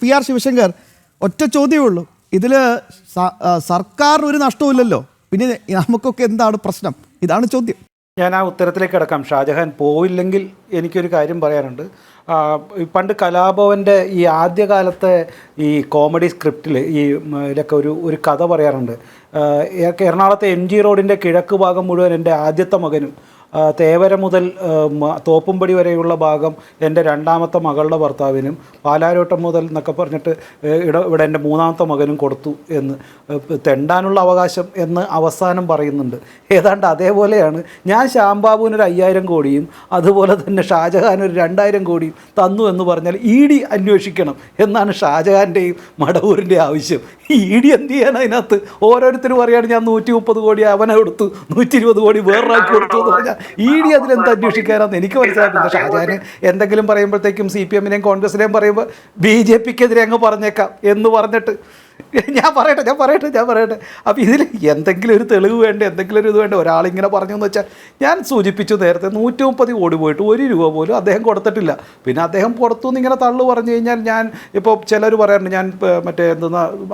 PR Sivasankar, ഒറ്റ ചോദ്യമേ ഉള്ളൂ. ഇതിൽ സർക്കാരിന് ഒരു നഷ്ടവുമില്ലല്ലോ, പിന്നെ നമുക്കൊക്കെ എന്താണ് പ്രശ്നം? ഇതാണ് ചോദ്യം. ഞാൻ ആ ഉത്തരത്തിലേക്ക് കിടക്കാം. ഷാജഹാൻ പോയില്ലെങ്കിൽ എനിക്കൊരു കാര്യം പറയാനുണ്ട്. പണ്ട് കലാഭവൻ്റെ ഈ ആദ്യകാലത്തെ ഈ കോമഡി സ്ക്രിപ്റ്റിൽ ഇതിലൊക്കെ ഒരു കഥ പറയാറുണ്ട്. എറണാകുളത്തെ MG റോഡിൻ്റെ കിഴക്ക് ഭാഗം മുഴുവൻ എൻ്റെ ആദ്യത്തെ മകനും തേവര മുതൽ തോപ്പുംപടി വരെയുള്ള ഭാഗം എൻ്റെ രണ്ടാമത്തെ മകളുടെ ഭർത്താവിനും, പാലാരോട്ടം മുതൽ എന്നൊക്കെ പറഞ്ഞിട്ട് ഇവിടെ എൻ്റെ മൂന്നാമത്തെ മകനും കൊടുത്തു എന്ന്, തെണ്ടാനുള്ള അവകാശം എന്ന് അവസാനം പറയുന്നുണ്ട്. ഏതാണ്ട് അതേപോലെയാണ് ഞാൻ ശ്യാംബാബുവിനൊരു 5000 കോടിയും അതുപോലെ തന്നെ ഷാജഹാൻ ഒരു 2000 കോടിയും തന്നു എന്ന് പറഞ്ഞാൽ ED അന്വേഷിക്കണം എന്നാണ് ഷാജഹാൻ്റെയും മടവൂരിൻ്റെയും ആവശ്യം. ED എന്ത് ചെയ്യാൻ അതിനകത്ത്? ഓരോരുത്തരും പറയുകയാണ് ഞാൻ 130 കോടി അവനെ കൊടുത്തു, 120 കോടി വേറൊരാൾക്ക് കൊടുത്തു എന്ന് പറഞ്ഞാൽ ED അതിലെന്ത് അന്വേഷിക്കാനാണെന്ന് എനിക്ക് മനസ്സിലാക്കുന്നത്. ഷാജഹാന് എന്തെങ്കിലും പറയുമ്പോഴത്തേക്കും CPM-നെയും കോൺഗ്രസിനെയും പറയുമ്പോൾ BJP-ക്കെതിരെ അങ്ങ് പറഞ്ഞേക്കാം എന്ന് പറഞ്ഞിട്ട് ഞാൻ പറയട്ടെ. അപ്പോൾ ഇതിൽ എന്തെങ്കിലും ഒരു തെളിവ് വേണ്ട, എന്തെങ്കിലും ഒരു ഇത് വേണ്ട. ഒരാളിങ്ങനെ പറഞ്ഞു എന്ന് വെച്ചാൽ, ഞാൻ സൂചിപ്പിച്ചു നേരത്തെ 130 കോടി പോയിട്ട് 1 രൂപ പോലും അദ്ദേഹം കൊടുത്തിട്ടില്ല. പിന്നെ അദ്ദേഹം പുറത്തു നിന്ന് ഇങ്ങനെ തള്ളു പറഞ്ഞു കഴിഞ്ഞാൽ, ഞാൻ ഇപ്പോൾ ചിലർ പറയാറുണ്ട് ഞാൻ മറ്റേ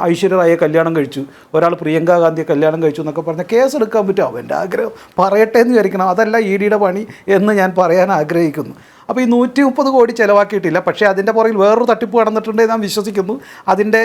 ഐശ്വര്യ റായെ കല്യാണം കഴിച്ചു, ഒരാൾ പ്രിയങ്ക ഗാന്ധിയെ കല്യാണം കഴിച്ചു എന്നൊക്കെ പറഞ്ഞാൽ കേസ് എടുക്കാൻ പറ്റും. അവൻ്റെ ആഗ്രഹം പറയട്ടെ എന്ന് വിചാരിക്കണം, അതല്ല ED-യുടെ പണി എന്ന് ഞാൻ പറയാൻ ആഗ്രഹിക്കുന്നു. അപ്പോൾ ഈ 130 കോടി ചിലവാക്കിയിട്ടില്ല, പക്ഷേ അതിൻ്റെ പുറകിൽ വേറൊരു തട്ടിപ്പ് നടന്നിട്ടുണ്ട് ഞാൻ വിശ്വസിക്കുന്നു. അതിൻ്റെ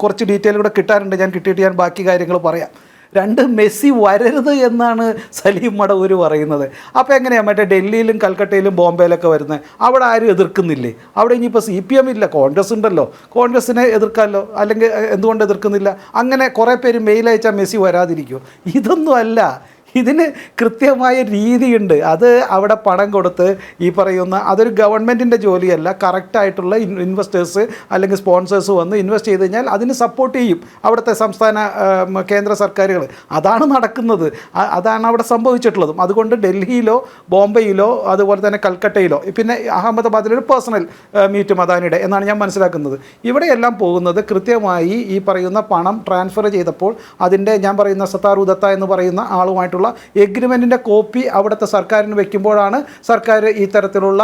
കുറച്ച് ഡീറ്റെയിൽ കൂടെ കിട്ടാനുണ്ട്, കിട്ടിയിട്ട് ഞാൻ ബാക്കി കാര്യങ്ങൾ പറയാം. 2 മെസ്സി വരരുത് എന്നാണ് സലീം മടവൂർ പറയുന്നത്. അപ്പോൾ എങ്ങനെയാണ് മറ്റേ ഡൽഹിയിലും കൽക്കട്ടയിലും ബോംബെയിലൊക്കെ വരുന്നത്? അവിടെ ആരും എതിർക്കുന്നില്ലേ? അവിടെ ഇനിയിപ്പോൾ CPM ഇല്ല, കോൺഗ്രസ് ഉണ്ടല്ലോ, കോൺഗ്രസിനെ എതിർക്കാമല്ലോ. അല്ലെങ്കിൽ എന്തുകൊണ്ട് എതിർക്കുന്നില്ല? അങ്ങനെ കുറേ പേര് മെയിൽ അയച്ചാൽ മെസ്സി വരാതിരിക്കുമോ? ഇതൊന്നും അല്ല. ഇതിന് കൃത്യമായ രീതിയുണ്ട്. അത് അവിടെ പണം കൊടുത്ത് ഈ പറയുന്ന അതൊരു ഗവൺമെൻറ്റിൻ്റെ ജോലിയല്ല. കറക്റ്റായിട്ടുള്ള ഇൻവെസ്റ്റേഴ്സ് അല്ലെങ്കിൽ സ്പോൺസേഴ്സ് വന്ന് ഇൻവെസ്റ്റ് ചെയ്ത് കഴിഞ്ഞാൽ അതിന് സപ്പോർട്ട് ചെയ്യും അവിടുത്തെ സംസ്ഥാന കേന്ദ്ര സർക്കാരുകൾ. അതാണ് നടക്കുന്നത്, അതാണ് അവിടെ സംഭവിച്ചിട്ടുള്ളതും. അതുകൊണ്ട് ഡൽഹിയിലോ ബോംബെയിലോ അതുപോലെ തന്നെ കൽക്കട്ടയിലോ പിന്നെ അഹമ്മദാബാദിലൊരു പേഴ്സണൽ മീറ്റും അദാനിയുടെ എന്നാണ് ഞാൻ മനസ്സിലാക്കുന്നത്. ഇവിടെയെല്ലാം പോകുന്നത് കൃത്യമായി ഈ പറയുന്ന പണം ട്രാൻസ്ഫർ ചെയ്തപ്പോൾ അതിൻ്റെ ഞാൻ പറയുന്ന സത്താർ ഉദത്ത എന്ന് പറയുന്ന ആളുമായിട്ടുള്ള എഗ്രിമെൻറ്റിൻ്റെ കോപ്പി അവിടുത്തെ സർക്കാരിന് വയ്ക്കുമ്പോഴാണ് സർക്കാർ ഈ തരത്തിലുള്ള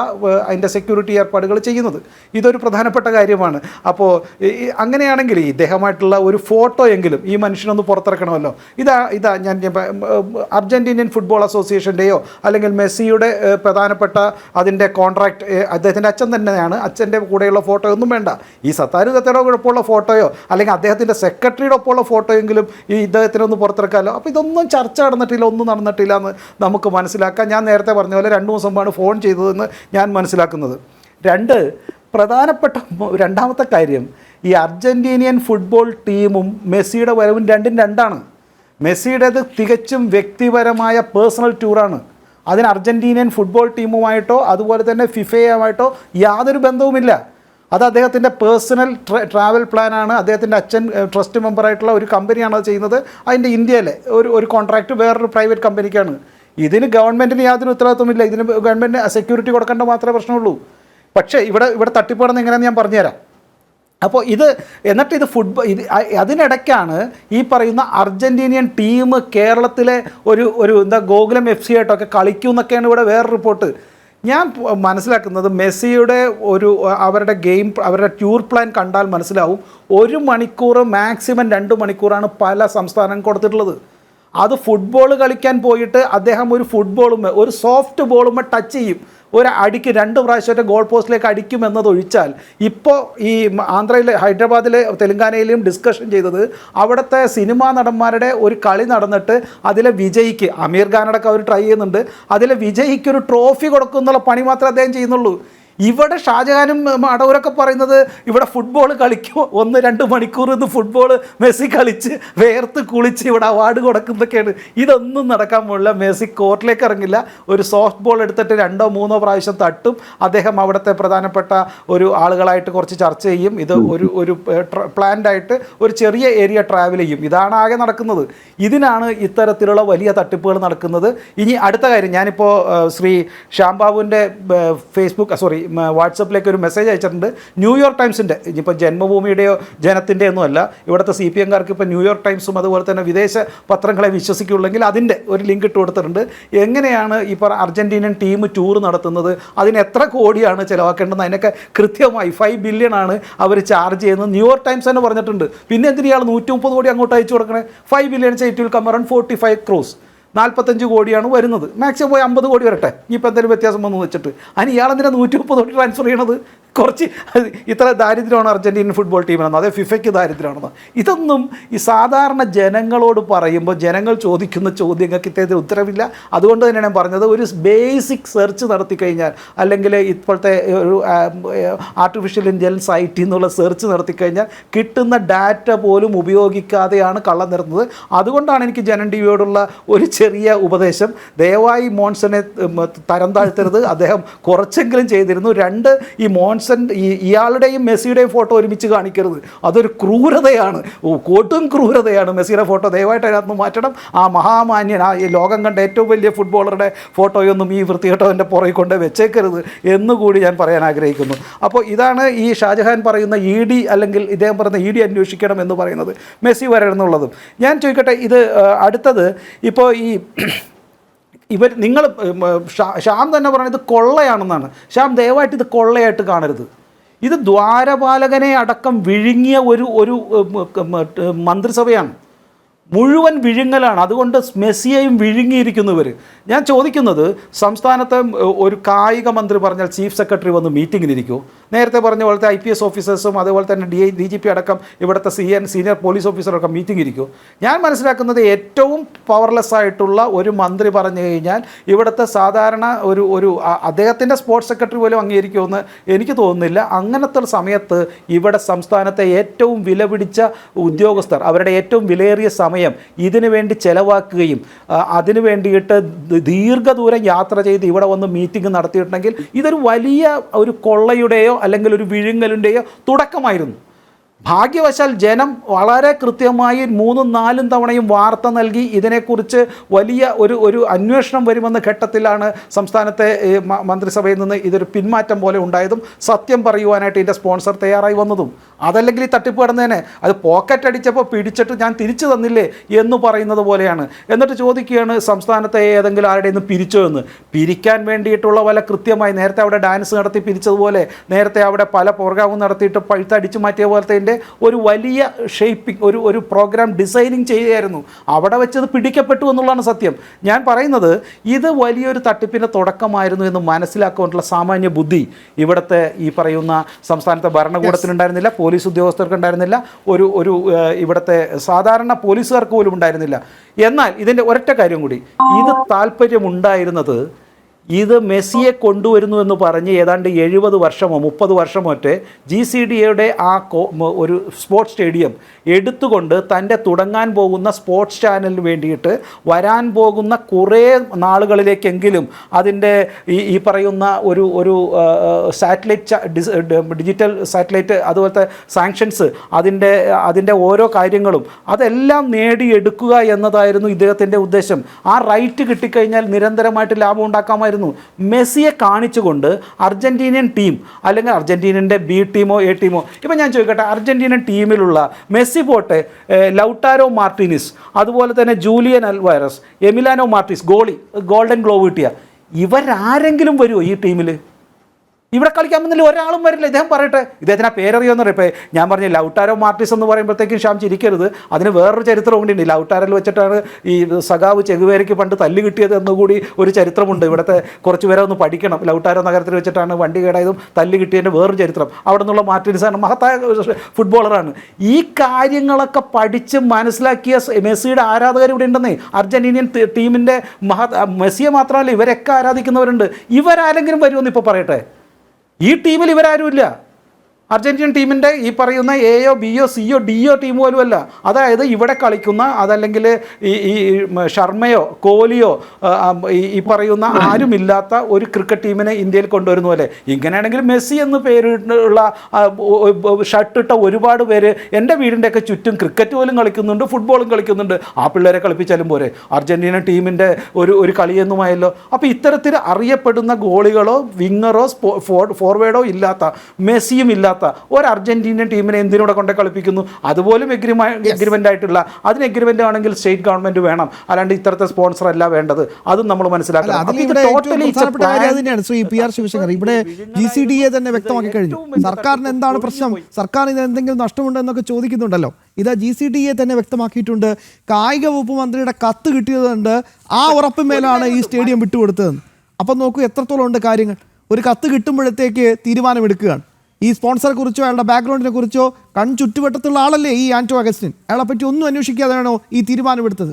അതിൻ്റെ സെക്യൂരിറ്റി ഏർപ്പാടുകൾ ചെയ്യുന്നത്. ഇതൊരു പ്രധാനപ്പെട്ട കാര്യമാണ്. അപ്പോൾ അങ്ങനെയാണെങ്കിൽ ഇദ്ദേഹമായിട്ടുള്ള ഒരു ഫോട്ടോ എങ്കിലും ഈ മനുഷ്യനൊന്ന് പുറത്തിറക്കണമല്ലോ. ഇതാ ഞാൻ അർജൻറ്റീനിയൻ ഫുട്ബോൾ അസോസിയേഷൻ്റെയോ അല്ലെങ്കിൽ മെസ്സിയുടെ പ്രധാനപ്പെട്ട അതിൻ്റെ കോൺട്രാക്ട് അദ്ദേഹത്തിൻ്റെ അച്ഛൻ തന്നെയാണ്, അച്ഛൻ്റെ കൂടെയുള്ള ഫോട്ടോ ഒന്നും വേണ്ട. ഈ സത്താരുദത്തയുടെ ഒപ്പമുള്ള ഫോട്ടോയോ അല്ലെങ്കിൽ അദ്ദേഹത്തിൻ്റെ സെക്രട്ടറിയുടെ ഒപ്പമുള്ള ഫോട്ടോയെങ്കിലും ഈ ഇദ്ദേഹത്തിനൊന്ന് പുറത്തിറക്കാമല്ലോ. അപ്പോൾ ഇതൊന്നും ചർച്ച നടന്നിട്ടില്ല, ഒന്നും നടന്നിട്ടില്ല എന്ന് നമുക്ക് മനസ്സിലാക്കാം. ഞാൻ നേരത്തെ പറഞ്ഞ പോലെ 2 ദിവസം മുമ്പാണ് ഫോൺ ചെയ്തതെന്ന് ഞാൻ മനസ്സിലാക്കുന്നത്. പ്രധാനപ്പെട്ട രണ്ടാമത്തെ കാര്യം, ഈ അർജൻറ്റീനിയൻ ഫുട്ബോൾ ടീമും മെസ്സിയുടെ വരവും രണ്ടും രണ്ടാണ്. മെസ്സിയുടേത് തികച്ചും വ്യക്തിപരമായ പേഴ്സണൽ ടൂറാണ്. അതിന് അർജൻറ്റീനിയൻ ഫുട്ബോൾ ടീമുമായിട്ടോ അതുപോലെ തന്നെ ഫിഫയുമായിട്ടോ യാതൊരു ബന്ധവുമില്ല. അത് അദ്ദേഹത്തിൻ്റെ പേഴ്സണൽ ട്രാവൽ പ്ലാനാണ്. അദ്ദേഹത്തിൻ്റെ അച്ഛൻ ട്രസ്റ്റ് മെമ്പറായിട്ടുള്ള ഒരു കമ്പനിയാണ് അത് ചെയ്യുന്നത്. അതിൻ്റെ ഇന്ത്യയിലെ ഒരു കോൺട്രാക്റ്റ് വേറൊരു പ്രൈവറ്റ് കമ്പനിക്കാണ്. ഇതിന് ഗവൺമെൻറ്റിന് യാതൊരു ഉത്തരവാദിത്വമില്ല. ഇതിന് ഗവൺമെൻറ് സെക്യൂരിറ്റി കൊടുക്കേണ്ട മാത്രമേ പ്രശ്നമുള്ളൂ. പക്ഷേ ഇവിടെ തട്ടിപ്പാണെന്ന് എങ്ങനെയാണെന്ന് ഞാൻ പറഞ്ഞുതരാം. അപ്പോൾ എന്നിട്ട് ഇത് അതിനിടയ്ക്കാണ് ഈ പറയുന്ന അർജൻറ്റീനിയൻ ടീം കേരളത്തിലെ ഒരു ഗോകുലം FC ആയിട്ടൊക്കെ കളിക്കും എന്നൊക്കെയാണ് ഇവിടെ വേറെ റിപ്പോർട്ട്. ഞാൻ മനസ്സിലാക്കുന്നത് മെസ്സിയുടെ അവരുടെ അവരുടെ ടൂർ പ്ലാൻ കണ്ടാൽ മനസ്സിലാവും. 1 മണിക്കൂർ മാക്സിമം 2 മണിക്കൂറാണ് പല സംസ്ഥാനം കൊടുത്തിട്ടുള്ളത്. അത് ഫുട്ബോൾ കളിക്കാൻ പോയിട്ട് അദ്ദേഹം ഒരു സോഫ്റ്റ് ബോളും ടച്ച് ചെയ്യും, ഒരു അടിക്ക് 2 പ്രാവശ്യമായിട്ട് ഗോൾ പോസ്റ്റിലേക്ക് അടിക്കുമെന്നതൊഴിച്ചാൽ ഇപ്പോൾ ഈ ആന്ധ്രയിലെ ഹൈദരാബാദിലെ തെലങ്കാനയിലും ഡിസ്കഷൻ ചെയ്തത് അവിടുത്തെ സിനിമാ നടന്മാരുടെ ഒരു കളി നടന്നിട്ട് അതിലെ വിജയിക്ക്, അമീർ ഖാനടക്കം അവർ ട്രൈ ചെയ്യുന്നുണ്ട്, അതിലെ വിജയിക്ക് ഒരു ട്രോഫി കൊടുക്കുന്നുള്ള പണി മാത്രമേ അദ്ദേഹം ചെയ്യുന്നുള്ളൂ. ഇവിടെ ഷാജഹാനും അടവരൊക്കെ പറയുന്നത് ഇവിടെ ഫുട്ബോൾ കളിക്കും 1-2 മണിക്കൂർ ഇത് ഫുട്ബോൾ മെസ്സി കളിച്ച് വേർത്ത് കുളിച്ച് ഇവിടെ അവാർഡ് കൊടുക്കുന്നതൊക്കെയാണ്. ഇതൊന്നും നടക്കാൻ പോകില്ല. മെസ്സി കോർട്ടിലേക്ക് ഇറങ്ങില്ല. ഒരു സോഫ്റ്റ് ബോൾ എടുത്തിട്ട് 2-3 പ്രാവശ്യം തട്ടും. അദ്ദേഹം അവിടുത്തെ പ്രധാനപ്പെട്ട ആളുകളായിട്ട് കുറച്ച് ചർച്ച ചെയ്യും. ഇത് ഒരു പ്ലാൻഡായിട്ട് ഒരു ചെറിയ ഏരിയ ട്രാവൽ ചെയ്യും. ഇതാണ് ആകെ നടക്കുന്നത്. ഇതിനാണ് ഇത്തരത്തിലുള്ള വലിയ തട്ടിപ്പുകൾ നടക്കുന്നത്. ഇനി അടുത്ത കാര്യം, ഞാനിപ്പോൾ ശ്രീ ശ്യാംബാബുവിൻ്റെ വാട്സപ്പിലേക്ക് ഒരു മെസ്സേജ് അയച്ചിട്ടുണ്ട്. ന്യൂയോർക്ക് ടൈംസിൻ്റെ, ഇനിയിപ്പോൾ ജന്മഭൂമിയുടെയോ ജനത്തിൻ്റെ ഒന്നും അല്ല, ഇവിടുത്തെ CPM-കാർക്ക് ഇപ്പോൾ ന്യൂയോർക്ക് ടൈംസും അതുപോലെ തന്നെ വിദേശ പത്രങ്ങളെ വിശ്വസിക്കുള്ളെങ്കിൽ അതിൻ്റെ ഒരു ലിങ്ക് ഇട്ട് കൊടുത്തിട്ടുണ്ട്. എങ്ങനെയാണ് ഇപ്പോൾ അർജൻറ്റീനൻ ടീം ടൂർ നടത്തുന്നത്, അതിന് എത്ര കോടിയാണ് ചിലവാക്കേണ്ടത്, അതിനൊക്കെ കൃത്യമായി 5 ബില്യൺ ആണ് അവർ ചാർജ് ചെയ്യുന്നത്. ന്യൂയോർക്ക് ടൈംസ് തന്നെ പറഞ്ഞിട്ടുണ്ട്. പിന്നെ എന്തിനാണ് ഇയാൾ 130 കോടി അങ്ങോട്ട് അയച്ചു കൊടുക്കണേ? 5 billion it will come around 45 crores, 45 കോടിയാണ് വരുന്നത്. മാക്സിമം പോയി 50 കോടി വരട്ടെ, ഇനിയിപ്പോൾ എന്തെങ്കിലും വ്യത്യാസം വന്നു വെച്ചിട്ട്. അതിന് ഇയാളെന്തിനാ 130 കോടി ട്രാൻസ്ഫർ ചെയ്യണത്? കുറച്ച് ഇത്ര ദാരിദ്ര്യമാണ് അർജൻറ്റീനൻ ഫുട്ബോൾ ടീമിനെന്ന്, അതേ ഫിഫയ്ക്ക് ദാരിദ്ര്യമാണെന്ന്. ഇതൊന്നും ഈ സാധാരണ ജനങ്ങളോട് പറയുമ്പോൾ ജനങ്ങൾ ചോദിക്കുന്ന ചോദ്യങ്ങൾക്ക് ഇത്തരത്തിൽ ഉത്തരവില്ല. അതുകൊണ്ട് തന്നെയാണ് ഞാൻ പറഞ്ഞത്, ഒരു ബേസിക് സെർച്ച് നടത്തി കഴിഞ്ഞാൽ, അല്ലെങ്കിൽ ഇപ്പോഴത്തെ ഒരു ആർട്ടിഫിഷ്യൽ ഇൻ്റലിജൻസ് IT എന്നുള്ള സെർച്ച് നടത്തി കഴിഞ്ഞാൽ കിട്ടുന്ന ഡാറ്റ പോലും ഉപയോഗിക്കാതെയാണ് കള്ളം നിറഞ്ഞത്. അതുകൊണ്ടാണ് എനിക്ക് ജനൻ ടിവിയോടുള്ള ഒരു ചെറിയ ഉപദേശം, ദയവായി മോൺസനെ തരം താഴ്ത്തരുത്. അദ്ദേഹം കുറച്ചെങ്കിലും ചെയ്തിരുന്നു. 2, ഈ മോൺസൺ ഇയാളുടെയും മെസ്സിയുടെയും ഫോട്ടോ ഒരുമിച്ച് കാണിക്കരുത്. അതൊരു ക്രൂരതയാണ്, കൊടും ക്രൂരതയാണ്. മെസ്സിയുടെ ഫോട്ടോ ദയവായിട്ട് അതിനകത്ത് മാറ്റണം. ആ മഹാമാന്യൻ, ഈ ലോകം കണ്ട ഏറ്റവും വലിയ ഫുട്ബോളറുടെ ഫോട്ടോയൊന്നും ഈ വൃത്തികെട്ടവൻ്റെ പുറകെ കൊണ്ട് വെച്ചേക്കരുത് എന്നുകൂടി ഞാൻ പറയാൻ ആഗ്രഹിക്കുന്നു. അപ്പോൾ ഇതാണ് ഈ ഷാജഹാൻ പറയുന്ന ED, അല്ലെങ്കിൽ ഇദ്ദേഹം പറയുന്ന ED അന്വേഷിക്കണം എന്ന് പറയുന്നത്, മെസ്സി വരണമെന്നുള്ളതും. ഞാൻ ചോദിക്കട്ടെ, ഇത് അടുത്തത് ഇപ്പോൾ നിങ്ങൾ ശ്യാം തന്നെ പറയുന്നത് ഇത് കൊള്ളയാണെന്നാണ്. ശ്യാം, ദയവായിട്ട് ഇത് കൊള്ളയായിട്ട് കാണരുത്. ഇത് ദ്വാരപാലകനെ അടക്കം വിഴുങ്ങിയ ഒരു മന്ത്രിസഭയാണ്, മുഴുവൻ വിഴുങ്ങലാണ്. അതുകൊണ്ട് മെസ്സിയെയും വിഴുങ്ങിയിരിക്കുന്നു ഇവർ. ഞാൻ ചോദിക്കുന്നത്, സംസ്ഥാനത്തെ ഒരു കായിക മന്ത്രി പറഞ്ഞാൽ ചീഫ് സെക്രട്ടറി വന്ന് മീറ്റിങ്ങിനിരിക്കുമോ? നേരത്തെ പറഞ്ഞ പോലത്തെ IPS ഓഫീസേഴ്സും അതുപോലെ തന്നെ DGP അടക്കം ഇവിടുത്തെ സീനിയർ പോലീസ് ഓഫീസറൊക്കെ മീറ്റിംഗ് ഇരിക്കുമോ? ഞാൻ മനസ്സിലാക്കുന്നത് ഏറ്റവും പവർലെസ് ആയിട്ടുള്ള ഒരു മന്ത്രി പറഞ്ഞു കഴിഞ്ഞാൽ ഇവിടുത്തെ സാധാരണ ഒരു അദ്ദേഹത്തിൻ്റെ സ്പോർട്സ് സെക്രട്ടറി പോലും അംഗീകരിക്കുമെന്ന് എനിക്ക് തോന്നുന്നില്ല. അങ്ങനത്തെ ഒരു സമയത്ത് ഇവിടെ സംസ്ഥാനത്തെ ഏറ്റവും വിലപിടിച്ച ഉദ്യോഗസ്ഥർ അവരുടെ ഏറ്റവും വിലയേറിയ സമയം ഇതിനു വേണ്ടി ചെലവാക്കുകയും അതിനു വേണ്ടിയിട്ട് ദീർഘദൂരം യാത്ര ചെയ്ത് ഇവിടെ വന്ന് മീറ്റിംഗ് നടത്തിയിട്ടുണ്ടെങ്കിൽ ഇതൊരു വലിയ ഒരു കൊള്ളയുടെയോ അല്ലെങ്കിൽ ഒരു വിഴുങ്ങലിൻ്റെയോ തുടക്കമായിരുന്നു. ഭാഗ്യവശാൽ ജനം വളരെ കൃത്യമായി 3-4 തവണയും വാർത്ത നൽകി ഇതിനെക്കുറിച്ച് വലിയ ഒരു അന്വേഷണം വരുമെന്ന ഘട്ടത്തിലാണ് സംസ്ഥാനത്തെ മന്ത്രിസഭയിൽ നിന്ന് ഇതൊരു പിന്മാറ്റം പോലെ ഉണ്ടായതും സത്യം പറയുവാനായിട്ട് ഇതിൻ്റെ സ്പോൺസർ തയ്യാറായി വന്നതും. അതല്ലെങ്കിൽ ഈ തട്ടിപ്പ് കിടന്നേനെ, അത് പോക്കറ്റ് അടിച്ചപ്പോൾ പിടിച്ചിട്ട് ഞാൻ തിരിച്ചു തന്നില്ലേ എന്ന് പറയുന്നത് പോലെയാണ്. എന്നിട്ട് ചോദിക്കുകയാണ് സംസ്ഥാനത്തെ ഏതെങ്കിലും ആരുടെ നിന്ന് പിരിച്ചോ എന്ന്. പിരിക്കാൻ വേണ്ടിയിട്ടുള്ള വല്ല കൃത്യമായി നേരത്തെ അവിടെ ഡാൻസ് നടത്തി പിരിച്ചതുപോലെ, നേരത്തെ അവിടെ പല പ്രോഗ്രാമും നടത്തിയിട്ട് പഴുത്തടിച്ചു മാറ്റിയ പോലത്തെ ഒരു വലിയ ഷേപ്പിംഗ് ഒരു പ്രോഗ്രാം ഡിസൈനിങ് ചെയ്യുകയായിരുന്നു. അവിടെ വെച്ചത് പിടിക്കപ്പെട്ടു എന്നുള്ളതാണ് സത്യം. ഞാൻ പറയുന്നത് ഇത് വലിയൊരു തട്ടിപ്പിൻ്റെ തുടക്കമായിരുന്നു എന്ന് മനസ്സിലാക്കാനുള്ള സാമാന്യ ബുദ്ധി ഇവിടുത്തെ ഈ പറയുന്ന സംസ്ഥാനത്തെ ഭരണകൂടത്തിനുണ്ടായിരുന്നില്ല, പോലീസ് ഉദ്യോഗസ്ഥർക്ക് ഉണ്ടായിരുന്നില്ല, ഒരു ഇവിടുത്തെ സാധാരണ പോലീസുകാർക്ക് പോലും ഉണ്ടായിരുന്നില്ല. എന്നാൽ ഇതിൻ്റെ ഒരൊറ്റ കാര്യം കൂടി, ഇത് താല്പര്യമുണ്ടായിരുന്നത് ഇത് മെസ്സിയെ കൊണ്ടുവരുന്നു എന്ന് പറഞ്ഞ് ഏതാണ്ട് 70 വർഷമോ 30 വർഷമോ ഒറ്റ GCDയുടെ ആ ഒരു സ്പോർട്സ് സ്റ്റേഡിയം എടുത്തുകൊണ്ട് തൻ്റെ തുടങ്ങാൻ പോകുന്ന സ്പോർട്സ് ചാനലിന് വേണ്ടിയിട്ട് വരാൻ പോകുന്ന കുറേ നാളുകളിലേക്കെങ്കിലും അതിൻ്റെ ഈ പറയുന്ന ഒരു സാറ്റലൈറ്റ് ഡിജിറ്റൽ സാറ്റലൈറ്റ് അതുപോലത്തെ സാങ്ഷൻസ് അതിൻ്റെ ഓരോ കാര്യങ്ങളും അതെല്ലാം നേടിയെടുക്കുക എന്നതായിരുന്നു ഇദ്ദേഹത്തിൻ്റെ ഉദ്ദേശം. ആ റൈറ്റ് കിട്ടിക്കഴിഞ്ഞാൽ നിരന്തരമായിട്ട് ലാഭം ഉണ്ടാക്കാമായിരുന്നു. മെസ്സിയെ കാണിച്ചുകൊണ്ട് അർജന്റീനിയൻ ടീം അല്ലെങ്കിൽ അർജന്റീനൻ്റെ B ടീമോ A ടീമോ, ഇപ്പം ഞാൻ ചോദിക്കട്ടെ, അർജന്റീനൻ ടീമിലുള്ള മെസ്സി പോട്ടെ, ലൗട്ടാരോ മാർട്ടിനിസ്, അതുപോലെ തന്നെ Julian Alvarez, Emiliano Martinez golden glove കിട്ടിയ ഇവരാരെങ്കിലും വരുമോ ഈ ടീമിൽ? ഇവിടെ കളിക്കാൻ വന്നില്ല, ഒരാളും വരില്ല. ഇദ്ദേഹം പറയട്ടെ, ഇദ്ദേഹത്തിന് ആ പേരറിയോന്ന് പറയപ്പോൾ ഞാൻ പറഞ്ഞു ലൗട്ടാരോ മാർട്ടിസ് എന്ന് പറയുമ്പോഴത്തേക്കും ശ്യാം ചിരിക്കരുത്. അതിന് വേറൊരു ചരിത്രം കൂടിയുണ്ട്. ലൗട്ടാരോയിൽ വെച്ചിട്ടാണ് ഈ സഖാവ് ചെഗുവേരയ്ക്ക് പണ്ട് തല്ല് കിട്ടിയത് എന്നുകൂടി ഒരു ചരിത്രമുണ്ട്. ഇവിടുത്തെ കുറച്ച് പേരെ ഒന്ന് പഠിക്കണം. ലൗട്ടാരോ നഗരത്തിൽ വെച്ചിട്ടാണ് വണ്ടി കേടായതും തല്ല് കിട്ടിയതിൻ്റെ വേറൊരു ചരിത്രം. അവിടെ നിന്നുള്ള മാർട്ടിൻസാണ് മഹത്തായ ഫുട്ബോളറാണ്. ഈ കാര്യങ്ങളൊക്കെ പഠിച്ച് മനസ്സിലാക്കിയ മെസ്സിയുടെ ആരാധകർ ഇവിടെ ഉണ്ടെന്നേ. അർജന്റീനിയൻ ടീമിൻ്റെ മെസ്സിയെ മാത്രമല്ല ഇവരൊക്കെ ആരാധിക്കുന്നവരുണ്ട്. ഇവരാരെങ്കിലും വരുമെന്ന് ഇപ്പോൾ പറയട്ടെ, ഈ ടീമിൽ ഇവരാരുമില്ല. അർജന്റീൻ ടീമിൻ്റെ ഈ പറയുന്ന എയോ ബിയോ സിയോ ഡിയോ ടീം പോലും അല്ല. അതായത് ഇവിടെ കളിക്കുന്ന അതല്ലെങ്കിൽ ഈ ശർമ്മയോ കോഹ്ലിയോ ഈ പറയുന്ന ആരുമില്ലാത്ത ഒരു ക്രിക്കറ്റ് ടീമിനെ ഇന്ത്യയിൽ കൊണ്ടുവരുന്ന പോലെ. ഇങ്ങനെയാണെങ്കിൽ മെസ്സി എന്ന് പേരുള്ള ഷർട്ടിട്ട ഒരുപാട് പേര് എൻ്റെ വീടിൻ്റെയൊക്കെ ചുറ്റും ക്രിക്കറ്റ് പോലും കളിക്കുന്നുണ്ട്, ഫുട്ബോളും കളിക്കുന്നുണ്ട്. ആ പിള്ളേരെ കളിപ്പിച്ചാലും പോരെ. അർജന്റീന ടീമിൻ്റെ ഒരു കളിയെന്നുമായല്ലോ. അപ്പോൾ ഇത്തരത്തിൽ അറിയപ്പെടുന്ന ഗോളികളോ വിങ്ങറോ ഫോർവേഡോ ഇല്ലാത്ത, മെസ്സിയും ഇല്ലാത്ത ഒരു അർജന്റീനിയൻ ടീമിനെ എന്തിനൂടെ കൊണ്ട് കളിപ്പിക്കുന്നു? അതുപോലും എഗ്രിമെൻ്റ് ആയിട്ടുള്ള, അതിന് എഗ്രിമെൻ്റ് ആണെങ്കിൽ സ്റ്റേറ്റ് ഗവൺമെൻറ് വേണം, അല്ലാണ്ട് ഇത്തരത്തെ സ്പോൺസർ അല്ല വേണ്ടത്. അതും നമ്മൾ മനസ്സിലാക്കണം. ശ്രീ പി ആർ ശിവശങ്കർ, ഇവിടെ GCDA തന്നെ വ്യക്തമാക്കി കഴിഞ്ഞു. സർക്കാരിന് എന്താണ് പ്രശ്നം, സർക്കാരിന് എന്തെങ്കിലും നഷ്ടമുണ്ടോ എന്നൊക്കെ ചോദിക്കുന്നുണ്ടല്ലോ. ഇത് GCDA തന്നെ വ്യക്തമാക്കിയിട്ടുണ്ട്. കായിക വകുപ്പ് മന്ത്രിയുടെ കത്ത് കിട്ടിയതുകൊണ്ട് ആ ഉറപ്പിന്മേലാണ് ഈ സ്റ്റേഡിയം വിട്ടുകൊടുത്തതെന്ന്. അപ്പം നോക്കൂ എത്രത്തോളം ഉണ്ട് കാര്യങ്ങൾ. ഒരു കത്ത് കിട്ടുമ്പോഴത്തേക്ക് തീരുമാനമെടുക്കുകയാണ്. ഈ സ്പോൺസറെ കുറിച്ചോ അയാളുടെ ബാക്ക്ഗ്രൗണ്ടിനെ കുറിച്ചോ ചുറ്റുവട്ടത്തുള്ള ആളല്ലേ ഈ ആന്റോ അഗസ്റ്റിൻ, അയാളെ പറ്റി ഒന്നും അന്വേഷിക്കാതെയാണോ ഈ തീരുമാനമെടുത്തത്?